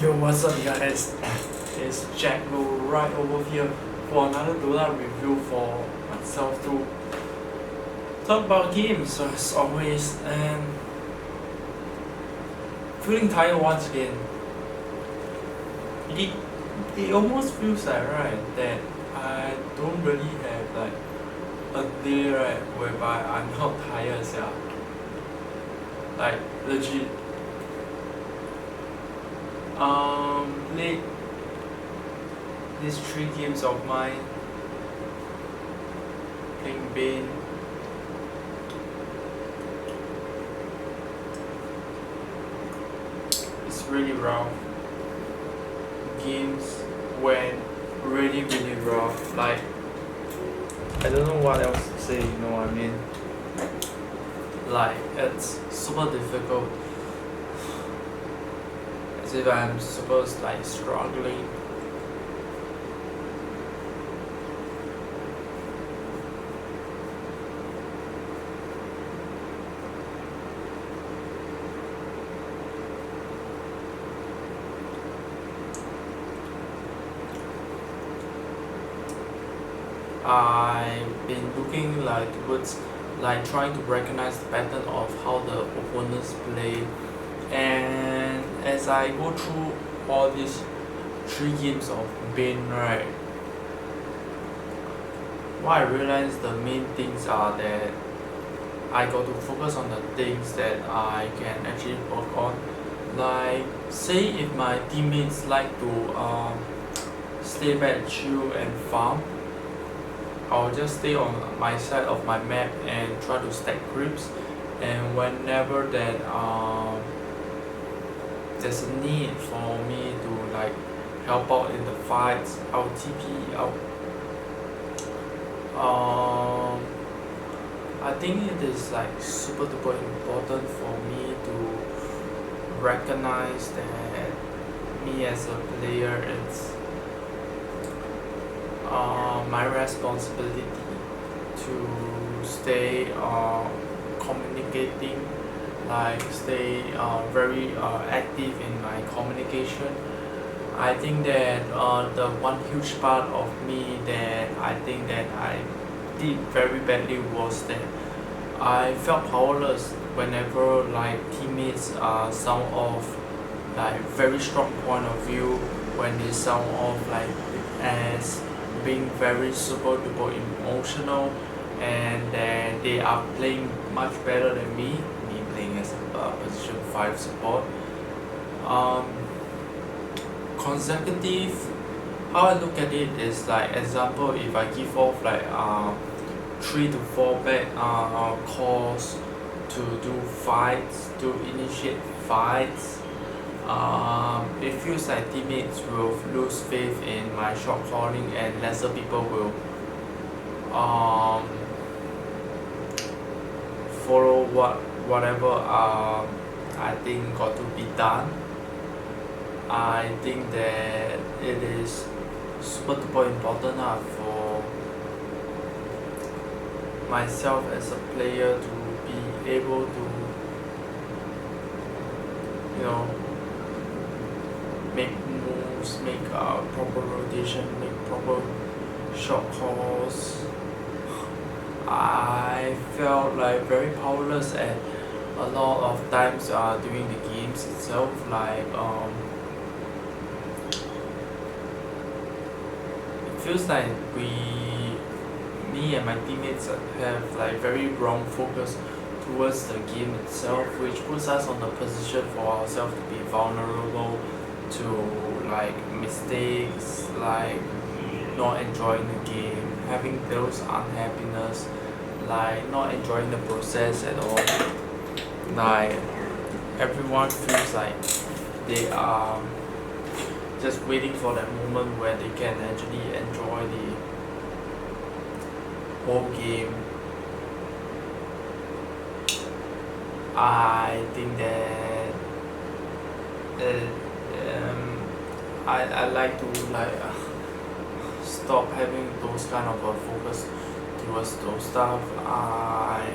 Yo, what's up guys? It's Jack Low right over here for another Dota review for myself to talk about games as always, and feeling tired once again. It almost feels like that I don't really have like a day whereby I'm not tired, yeah. Like legit. Played these 3 games of mine, playing Bane, it's really rough. Games went really rough. Like, I don't know what else to say, you know what I mean? Like, it's super difficult. As if I'm supposed like struggling. I've been looking like towards like trying to recognize the pattern of how the opponents play, and as I go through all these 3 games of Bane, what I realize the main things are that I got to focus on the things that I can actually work on. Like, say if my teammates like to stay back, chill and farm, I'll just stay on my side of my map and try to stack creeps, and whenever that there's a need for me to like help out in the fights, I'll TP out. I think it is like super duper important for me to recognize that me as a player, it's my responsibility to stay communicating, like stay very active in my communication. I think that the one huge part of me that I think that I did very badly was that I felt powerless whenever like teammates sound off like very strong point of view, when they sound off like as being very super duper emotional, and then they are playing much better than me playing as a position 5 support. Consecutive, how I look at it is like, example, if I give off like 3 to 4 back calls to do fights, to initiate fights, it feels like teammates will lose faith in my shot calling, and lesser people will follow whatever I think got to be done. I think that it is super duper important for myself as a player to be able to, you know, make moves, make proper rotation, make proper shot calls. I felt like very powerless at a lot of times during the games itself. Like it feels like me and my teammates have like very wrong focus towards the game itself, which puts us on the position for ourselves to be vulnerable to like mistakes, like not enjoying the game, having those unhappiness, like not enjoying the process at all. Like, everyone feels like they are just waiting for that moment where they can actually enjoy the whole game. I think that I like to like stop having those kind of focus towards those stuff. I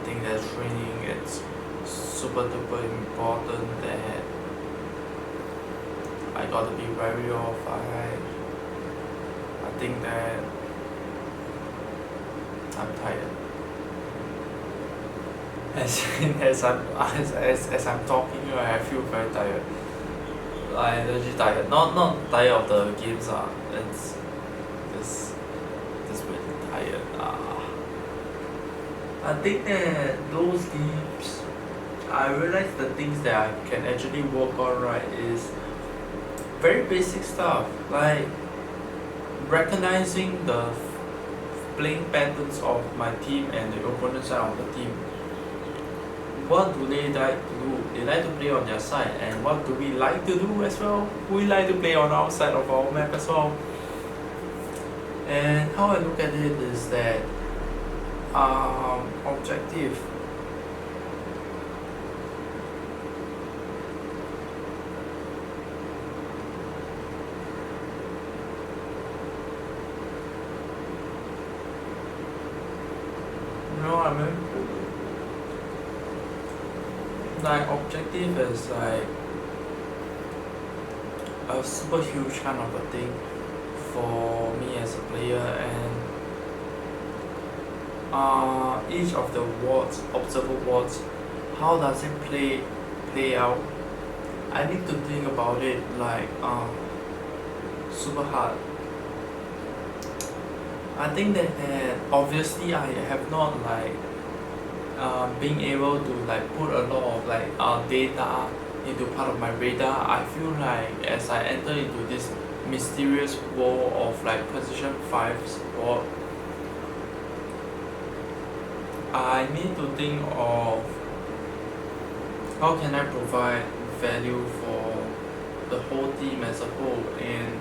think that training it's super duper important that I gotta be wary of. I think that I'm tired. As I'm talking, right, I feel very tired. I legit tired. Not tired of the games. It's just really tired. I think that those games, I realize the things that I can actually work on, right, is very basic stuff like recognizing the playing patterns of my team and the opponent side of the team. What do they like to do? They like to play on their side, and what do we like to do as well? We like to play on our side of our map as well. And how I look at it is that objective. I mean, like objective is like a super huge kind of a thing for me as a player, and each of the wards, observer wards, how does it play out? I need to think about it like super hard. I think that obviously I have not like being able to like put a lot of like data into part of my radar. I feel like as I enter into this mysterious world of like position 5 support, I need to think of how can I provide value for the whole team as a whole. And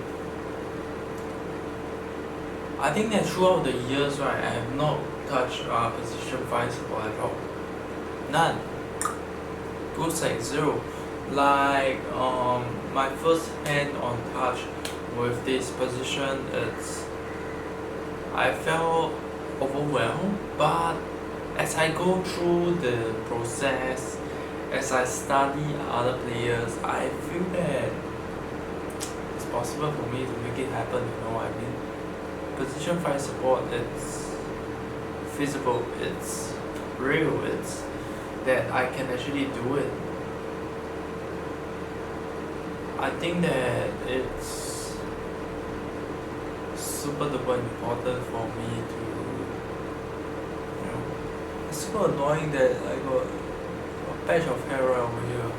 I think that throughout the years, right, I have not touched position 5 support at all. None. Looks like zero. Like my first hand on touch with this position, I felt overwhelmed, but as I go through the process, as I study other players, I feel that it's possible for me to make it happen, I mean. Position 5 support, it's feasible, it's real, it's that I can actually do it. I think that it's super duper important for me to, it's super annoying that I got a patch of hair right over here,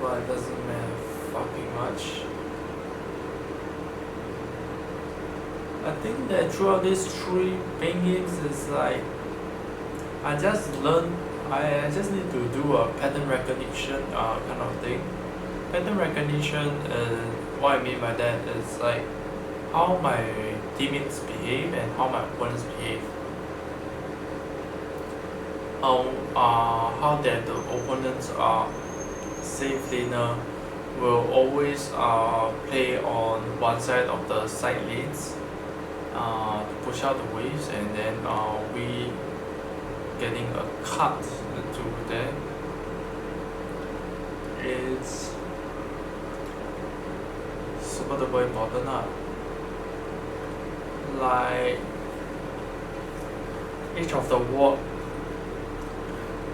but it doesn't matter fucking much. I think that throughout these 3 playing games is like I just need to do a pattern recognition kind of thing. Pattern recognition, what I mean by that is like how my teammates behave and how my opponents behave. How that the opponents safe laner will always play on one side of the side lanes to push out the waves, and then we getting a cut to there. It's super duper important like each of the ward,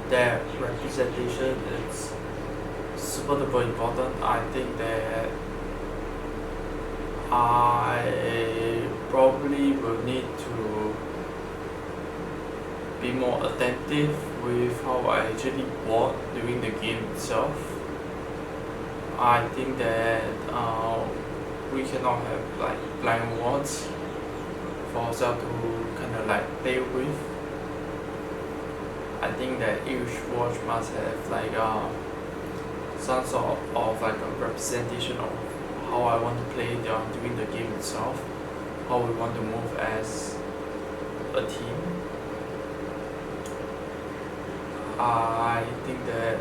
their representation is super duper important. I think that I probably will need to be more attentive with how I actually ward during the game itself. I think that we cannot have like blind wards for ourselves to kind of like play with. I think that each ward must have like some sort of like a representation of how I want to play during the game itself, how we want to move as a team. I think that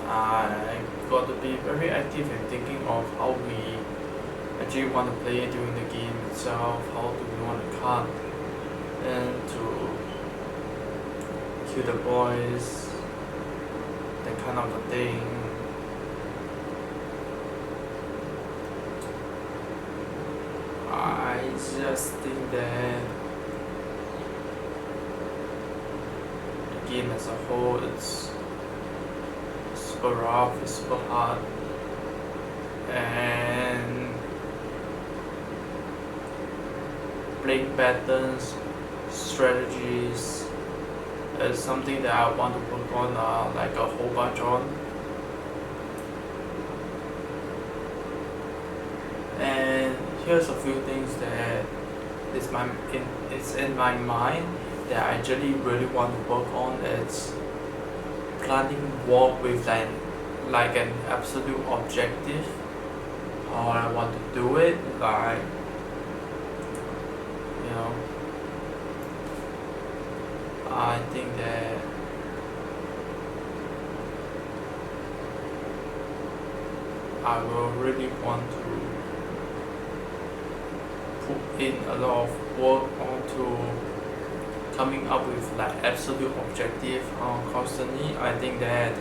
I got to be very active in thinking of how we actually want to play during the game itself, how do we want to cut, and to kill the boys, that kind of a thing. I just think that the game as a whole, it's super rough, it's super hard, and playing patterns, strategies is something that I want to work on, like a whole bunch on. And here's a few things that it's in my mind that I actually really want to work on. It's planning war with like an absolute objective, how I want to do it, like, you know, I think that I will really want to put in a lot of work onto coming up with like absolute objective constantly. I think that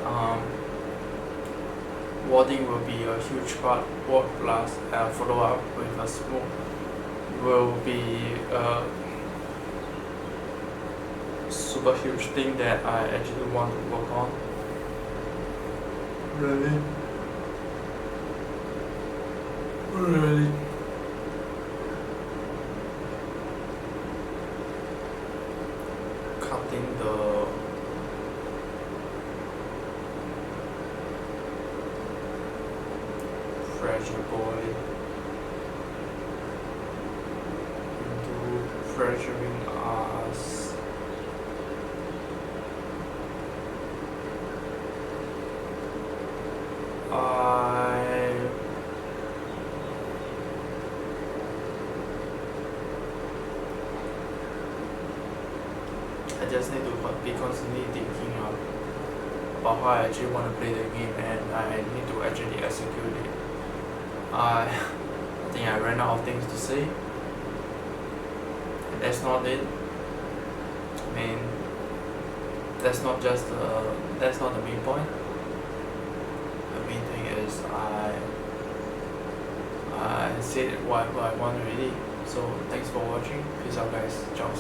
warding will be a huge part. Ward plus follow up with a smoke will be a super huge thing that I actually want to work on. Really? Cutting the fragile boy into fracturing us. I just need to be constantly thinking about how I actually want to play the game, and I need to actually execute it. I think I ran out of things to say, and that's not it. I mean, that's not the main point. The main thing is I said what I want already. So thanks for watching. Peace out, guys. Ciao.